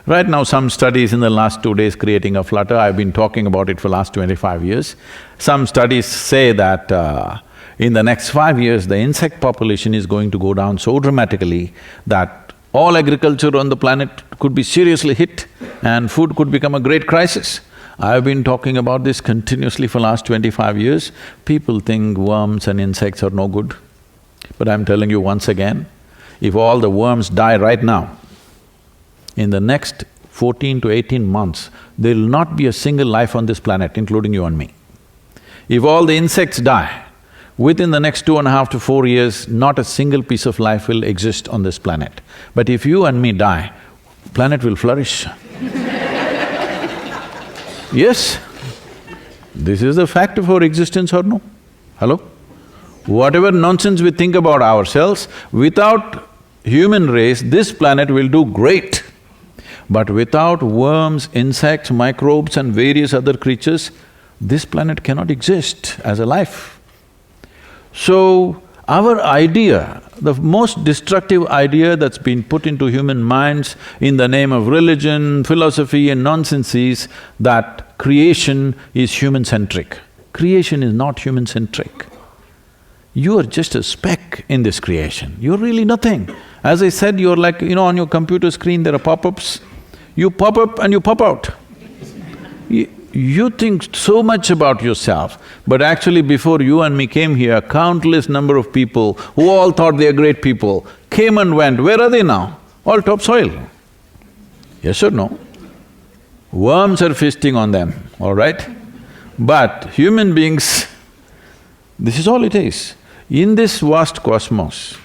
Right now, some studies in the last 2 days creating a flutter, I've been talking about it for last 25 years. Some studies say that in the next 5 years, the insect population is going to go down so dramatically that all agriculture on the planet could be seriously hit and food could become a great crisis. I've been talking about this continuously for last 25 years. People think worms and insects are no good. But I'm telling you once again, if all the worms die right now, in the next 14 to 18 months, there will not be a single life on this planet, including you and me. If all the insects die, within the next 2.5 to 4 years, not a single piece of life will exist on this planet. But if you and me die, planet will flourish. Yes, this is the fact of our existence or no? Hello? Whatever nonsense we think about ourselves, without human race, this planet will do great. But without worms, insects, microbes and various other creatures, this planet cannot exist as a life. So, our idea, the most destructive idea that's been put into human minds in the name of religion, philosophy and nonsense is that creation is human-centric. Creation is not human-centric. You are just a speck in this creation, you're really nothing. As I said, you're like, on your computer screen there are pop-ups. You pop up and you pop out. You think so much about yourself, but actually before you and me came here, countless number of people who all thought they are great people came and went. Where are they now? All topsoil. Yes or no? Worms are feasting on them, all right? But human beings, this is all it is. In this vast cosmos,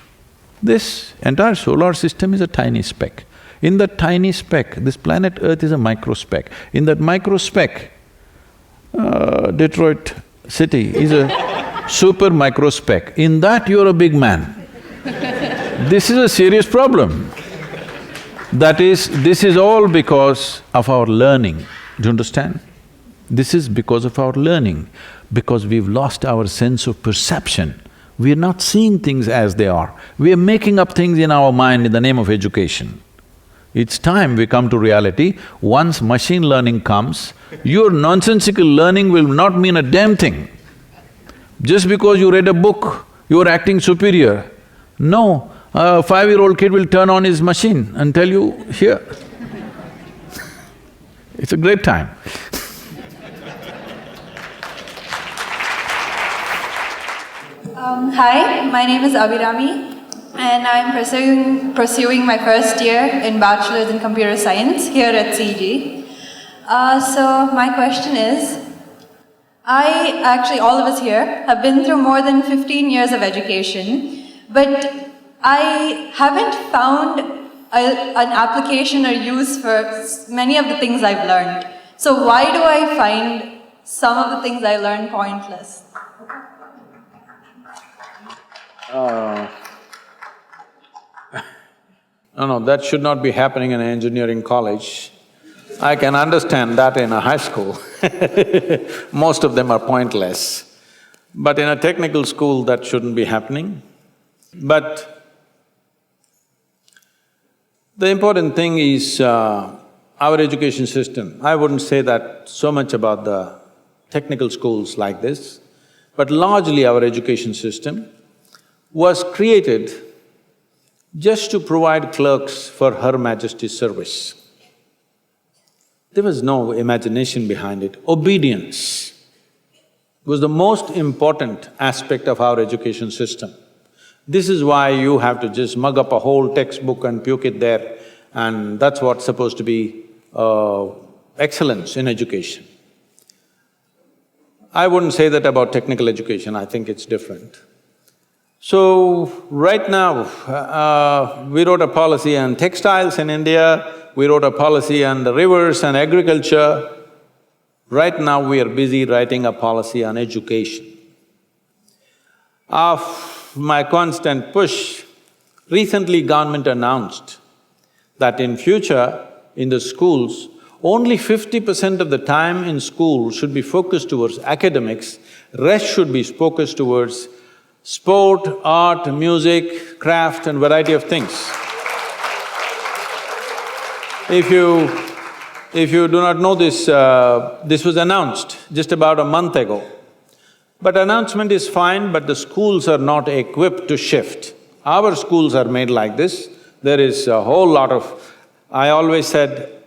this entire solar system is a tiny speck. In that tiny speck, this planet Earth is a micro speck. In that micro speck, Detroit city is a super micro speck. In that you're a big man. This is a serious problem. This is all because of our learning. Do you understand? This is because of our learning, because we've lost our sense of perception. We're not seeing things as they are. We're making up things in our mind in the name of education. It's time we come to reality. Once machine learning comes, your nonsensical learning will not mean a damn thing. Just because you read a book, you're acting superior. No, a 5-year-old kid will turn on his machine and tell you, here. It's a great time. Hi, my name is Abhirami. And I'm pursuing my first year in Bachelor's in Computer Science here at CG. So my question is, all of us here have been through more than 15 years of education, but I haven't found an application or use for many of the things I've learned. So why do I find some of the things I learned pointless? No, that should not be happening in an engineering college. I can understand that in a high school. Most of them are pointless. But in a technical school, that shouldn't be happening. But The important thing is our education system. I wouldn't say that so much about the technical schools like this, but largely our education system was created just to provide clerks for Her Majesty's service. There was no imagination behind it. Obedience was the most important aspect of our education system. This is why you have to just mug up a whole textbook and puke it there, and that's what's supposed to be excellence in education. I wouldn't say that about technical education, I think it's different. So, right now, we wrote a policy on textiles in India, we wrote a policy on the rivers and agriculture. Right now, we are busy writing a policy on education. Of my constant push, recently government announced that in future, in the schools, only 50% of the time in school should be focused towards academics, rest should be focused towards sport, art, music, craft and variety of things. If you do not know this, this was announced just about a month ago. But announcement is fine, but the schools are not equipped to shift. Our schools are made like this. There is a whole lot of… I always said,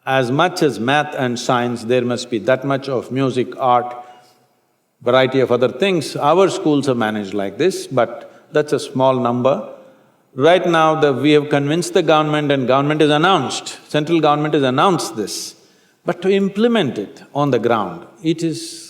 as much as math and science, there must be that much of music, art, variety of other things. Our schools are managed like this, but that's a small number. Right now, we have convinced the government and government has announced, central government has announced this. But to implement it on the ground, it's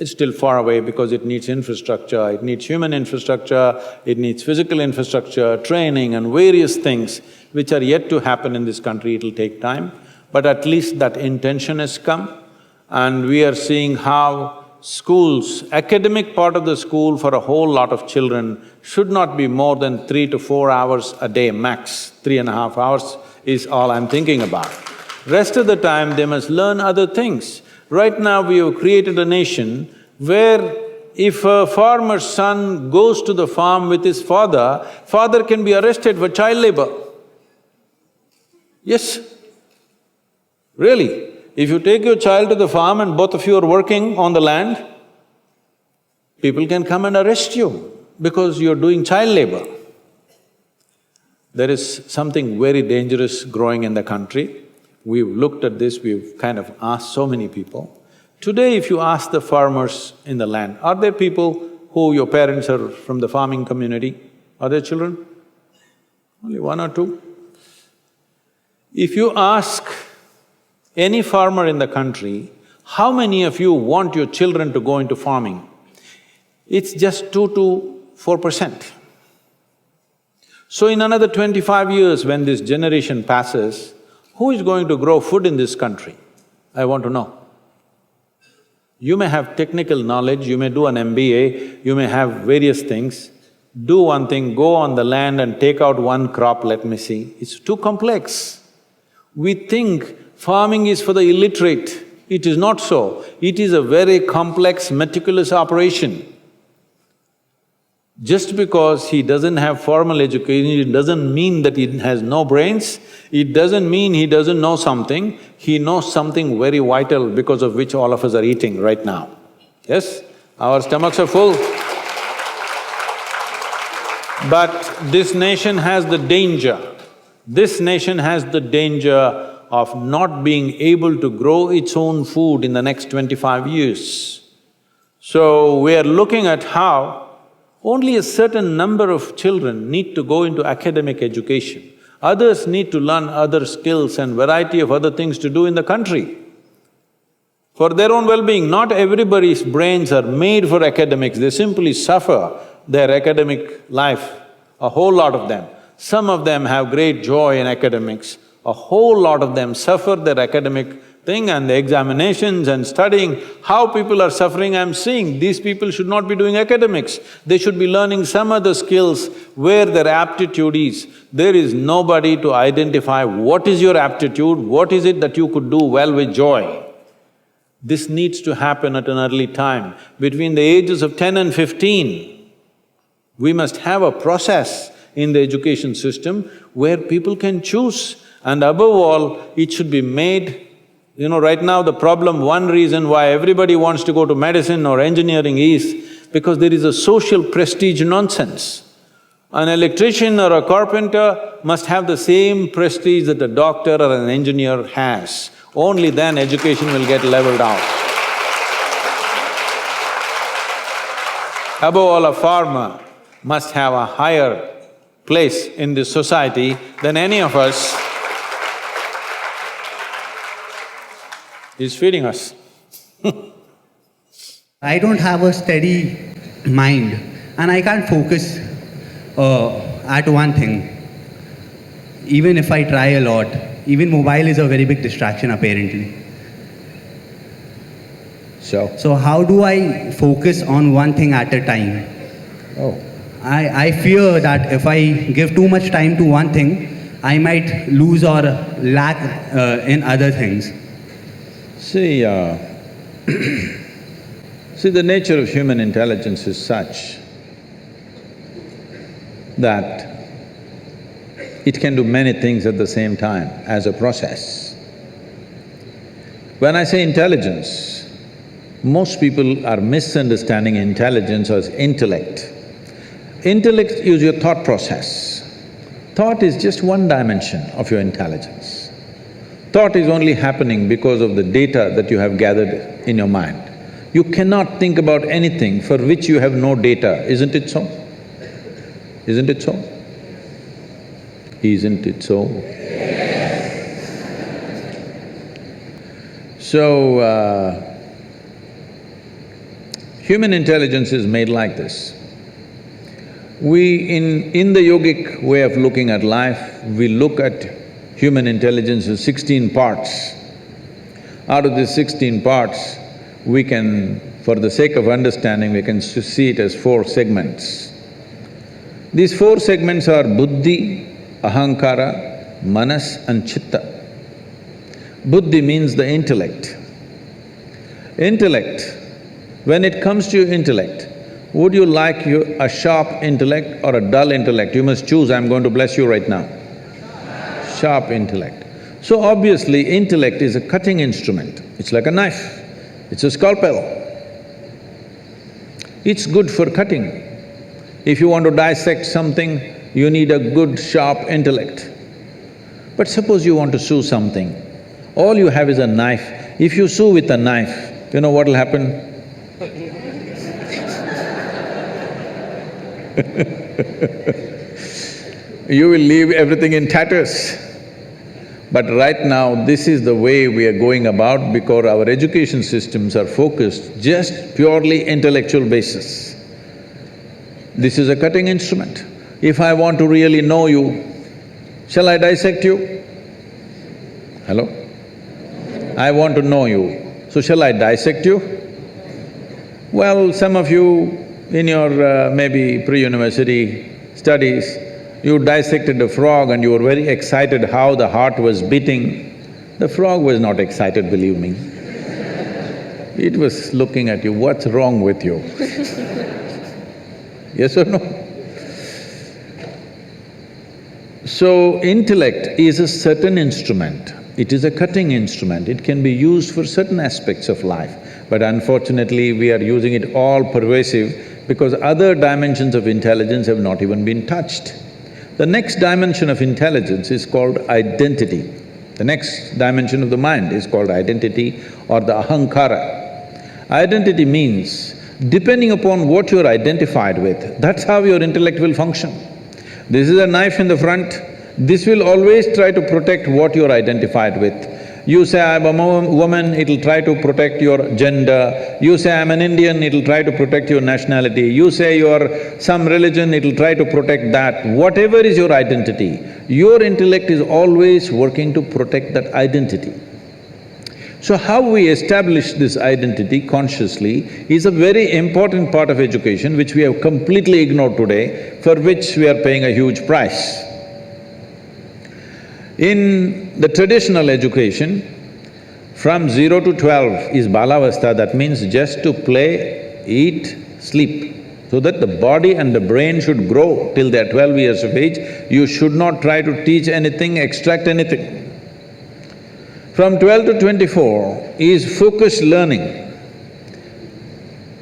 still far away because it needs infrastructure, it needs human infrastructure, it needs physical infrastructure, training and various things which are yet to happen in this country, it'll take time. But at least that intention has come, and we are seeing how schools, academic part of the school for a whole lot of children should not be more than 3 to 4 hours a day max. 3.5 hours is all I'm thinking about. Rest of the time, they must learn other things. Right now, we have created a nation where if a farmer's son goes to the farm with his father, father can be arrested for child labor. Yes, really. If you take your child to the farm and both of you are working on the land, people can come and arrest you because you're doing child labor. There is something very dangerous growing in the country. We've looked at this, we've kind of asked so many people. Today, if you ask the farmers in the land, are there people who your parents are from the farming community? Are there children? Only 1 or 2. If you ask any farmer in the country, how many of you want your children to go into farming? It's just 2 to 4%. So in another 25 years, when this generation passes, who is going to grow food in this country? I want to know. You may have technical knowledge, you may do an MBA, you may have various things. Do one thing, go on the land and take out one crop, let me see. It's too complex. We think farming is for the illiterate. It is not so. It is a very complex, meticulous operation. Just because he doesn't have formal education, it doesn't mean that he has no brains, it doesn't mean he doesn't know something, he knows something very vital because of which all of us are eating right now. Yes? Our stomachs are full. But this nation has the danger, of not being able to grow its own food in the next 25 years. So, we are looking at how only a certain number of children need to go into academic education. Others need to learn other skills and variety of other things to do in the country. For their own well-being, not everybody's brains are made for academics, they simply suffer their academic life, a whole lot of them. Some of them have great joy in academics, a whole lot of them suffer their academic thing and the examinations and studying. How people are suffering, I'm seeing. These people should not be doing academics, they should be learning some other skills where their aptitude is. There is nobody to identify what is your aptitude, what is it that you could do well with joy. This needs to happen at an early time. Between the ages of 10 and 15, we must have a process in the education system where people can choose. And above all, it should be made… right now the problem, one reason why everybody wants to go to medicine or engineering is because there is a social prestige nonsense. An electrician or a carpenter must have the same prestige that a doctor or an engineer has. Only then education will get leveled out. Above all, a farmer must have a higher place in this society than any of us. He's feeding us. I don't have a steady mind and I can't focus at one thing, even if I try a lot. Even mobile is a very big distraction apparently. So how do I focus on one thing at a time? I fear that if I give too much time to one thing, I might lose or lack in other things. See, see, the nature of human intelligence is such that it can do many things at the same time as a process. When I say intelligence, most people are misunderstanding intelligence as intellect. Intellect is your thought process. Thought is just one dimension of your intelligence. Thought is only happening because of the data that you have gathered in your mind. You cannot think about anything for which you have no data, isn't it so? Isn't it so? Isn't it so? So, human intelligence is made like this. In the yogic way of looking at life, we look at human intelligence as 16 parts. Out of these 16 parts, we can, for the sake of understanding, we can see it as 4 segments. These 4 segments are buddhi, ahankara, manas and chitta. Buddhi means the intellect. Intellect, when it comes to your intellect, would you like a sharp intellect or a dull intellect? You must choose, I'm going to bless you right now. Sharp intellect. So obviously, intellect is a cutting instrument. It's like a knife, it's a scalpel. It's good for cutting. If you want to dissect something, you need a good sharp intellect. But suppose you want to sew something, all you have is a knife. If you sew with a knife, you know what'll happen? You will leave everything in tatters. But right now, this is the way we are going about because our education systems are focused just purely intellectual basis. This is a cutting instrument. If I want to really know you, shall I dissect you? Hello? I want to know you, so shall I dissect you? Well, some of you in your maybe pre-university studies, you dissected a frog and you were very excited how the heart was beating. The frog was not excited, believe me. It was looking at you, what's wrong with you? Yes or no? So, intellect is a certain instrument. It is a cutting instrument. It can be used for certain aspects of life. But unfortunately, we are using it all pervasive because other dimensions of intelligence have not even been touched. The next dimension of intelligence is called identity. The next dimension of the mind is called identity or the ahankara. Identity means, depending upon what you're identified with, that's how your intellect will function. This is a knife in the front, this will always try to protect what you're identified with. You say, I'm a woman, it'll try to protect your gender. You say, I'm an Indian, it'll try to protect your nationality. You say you're some religion, it'll try to protect that. Whatever is your identity, your intellect is always working to protect that identity. So how we establish this identity consciously is a very important part of education which we have completely ignored today, for which we are paying a huge price. In the traditional education, from 0 to 12 is balavastha, that means just to play, eat, sleep. so that the body and the brain should grow till they're 12 years of age. You should not try to teach anything, extract anything. From 12 to 24 is focused learning.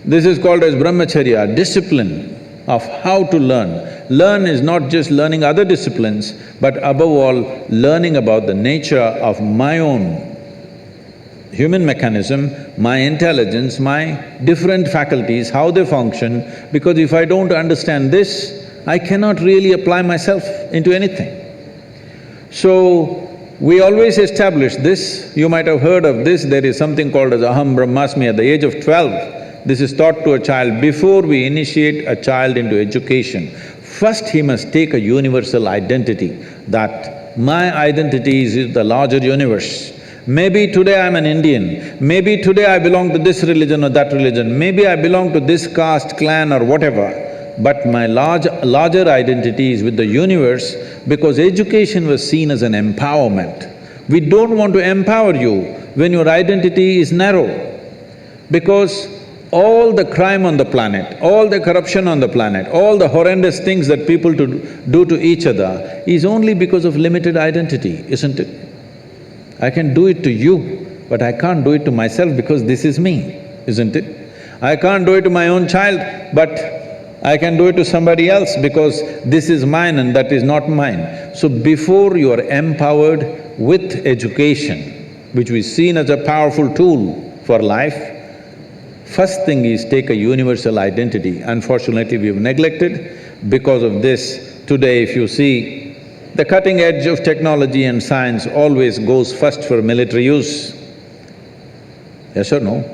This is called as brahmacharya, discipline of how to learn. Learn is not just learning other disciplines, but above all, learning about the nature of my own human mechanism, my intelligence, my different faculties, how they function, because if I don't understand this, I cannot really apply myself into anything. So, we always establish this. You might have heard of this, there is something called as Aham Brahmasmi at the age of 12. This is taught to a child. Before we initiate a child into education, first he must take a universal identity, that my identity is the larger universe. Maybe today I'm an Indian, maybe today I belong to this religion or that religion, maybe I belong to this caste, clan or whatever, but my larger identity is with the universe, because education was seen as an empowerment. We don't want to empower you when your identity is narrow, because all the crime on the planet, all the corruption on the planet, all the horrendous things that people do to each other is only because of limited identity, isn't it? I can do it to you, but I can't do it to myself because this is me, isn't it? I can't do it to my own child, but I can do it to somebody else because this is mine and that is not mine. So before you are empowered with education, which is seen as a powerful tool for life, first thing is take a universal identity. Unfortunately, we've neglected. Because of this, today if you see, the cutting edge of technology and science always goes first for military use. Yes or no?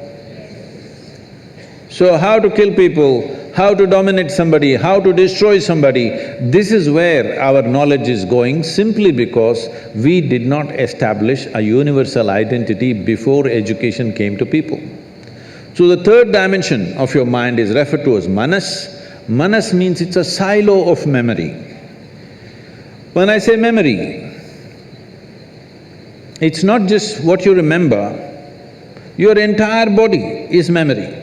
So how to kill people, how to dominate somebody, how to destroy somebody, this is where our knowledge is going, simply because we did not establish a universal identity before education came to people. So the third dimension of your mind is referred to as manas. Manas means it's a silo of memory. When I say memory, it's not just what you remember, your entire body is memory.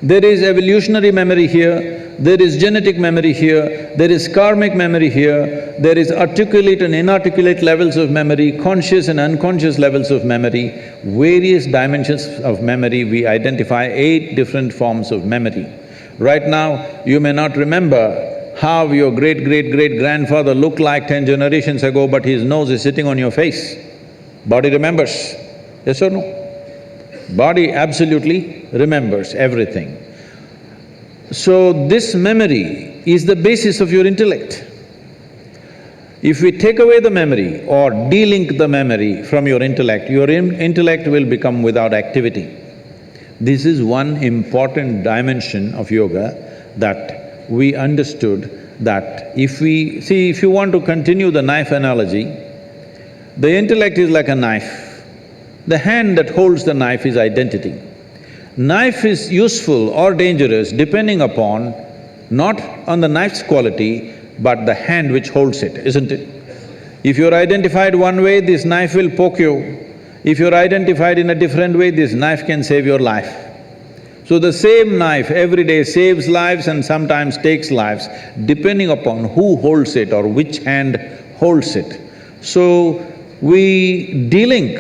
There is evolutionary memory here, there is genetic memory here, there is karmic memory here, there is articulate and inarticulate levels of memory, conscious and unconscious levels of memory, various dimensions of memory. We identify 8 different forms of memory. Right now, you may not remember how your great-great-great-grandfather looked like 10 generations ago, but his nose is sitting on your face. Body remembers, yes or no? Body absolutely remembers everything. So this memory is the basis of your intellect. If we take away the memory or de-link the memory from your intellect will become without activity. This is one important dimension of yoga that we understood, that if you want to continue the knife analogy, the intellect is like a knife. The hand that holds the knife is identity. Knife is useful or dangerous depending upon, not on the knife's quality, but the hand which holds it, isn't it? If you're identified one way, this knife will poke you. If you're identified in a different way, this knife can save your life. So the same knife every day saves lives and sometimes takes lives, depending upon who holds it or which hand holds it. So we de-link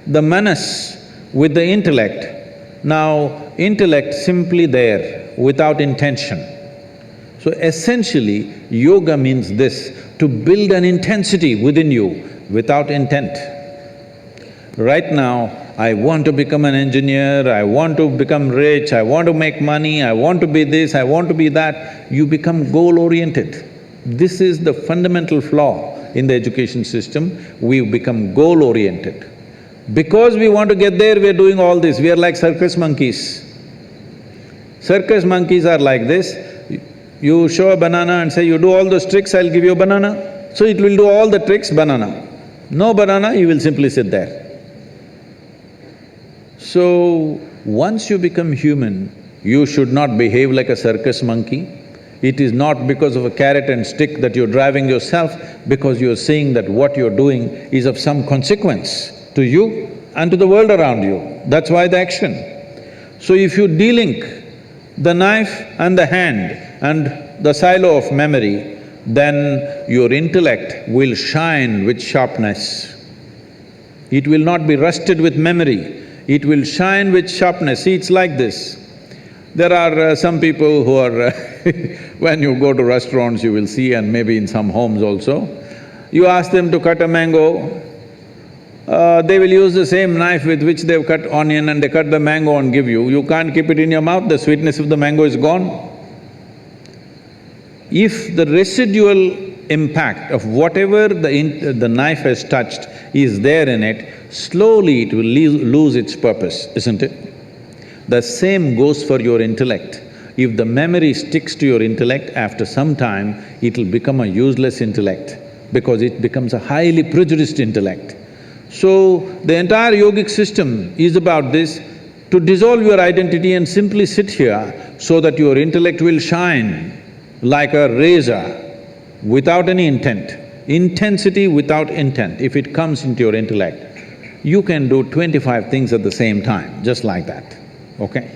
the manas with the intellect. Now, intellect simply there, without intention. So essentially, yoga means this, to build an intensity within you without intent. Right now, I want to become an engineer, I want to become rich, I want to make money, I want to be this, I want to be that, you become goal-oriented. This is the fundamental flaw in the education system, we become goal-oriented. Because we want to get there, we're doing all this, we are like circus monkeys. Circus monkeys are like this, you show a banana and say, you do all those tricks, I'll give you a banana. So it will do all the tricks, banana. No banana, you will simply sit there. So, once you become human, you should not behave like a circus monkey. It is not because of a carrot and stick that you're driving yourself, because you're seeing that what you're doing is of some consequence to you and to the world around you. That's why the action. So if you de-link the knife and the hand and the silo of memory, then your intellect will shine with sharpness. It will not be rusted with memory, it will shine with sharpness. See, it's like this. There are some people who are when you go to restaurants you will see, and maybe in some homes also, you ask them to cut a mango, they will use the same knife with which they've cut onion and they cut the mango and give you. You can't keep it in your mouth, the sweetness of the mango is gone. If the residual impact of whatever the knife has touched is there in it, slowly it will lose its purpose, isn't it? The same goes for your intellect. If the memory sticks to your intellect, after some time, it'll become a useless intellect because it becomes a highly prejudiced intellect. So, the entire yogic system is about this, to dissolve your identity and simply sit here so that your intellect will shine like a razor without any intent. Intensity without intent, if it comes into your intellect, you can do 25 things at the same time, just like that, okay?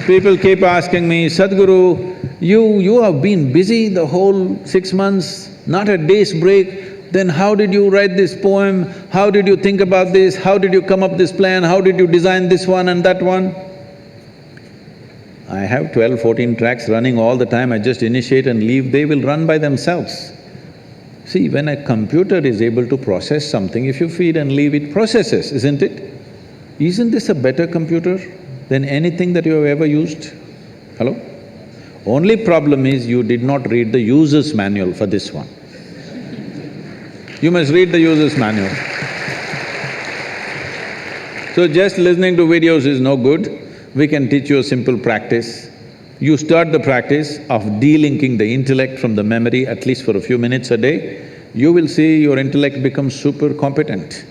People keep asking me, Sadhguru, you have been busy the whole 6 months, not a day's break, then how did you write this poem? How did you think about this? How did you come up this plan? How did you design this one and that one? I have 12, 14 tracks running all the time, I just initiate and leave, they will run by themselves. See, when a computer is able to process something, if you feed and leave, it processes, isn't it? Isn't this a better computer than anything that you have ever used? Hello? Only problem is you did not read the user's manual for this one. You must read the user's manual. So just listening to videos is no good. We can teach you a simple practice. You start the practice of delinking the intellect from the memory at least for a few minutes a day, you will see your intellect becomes super competent.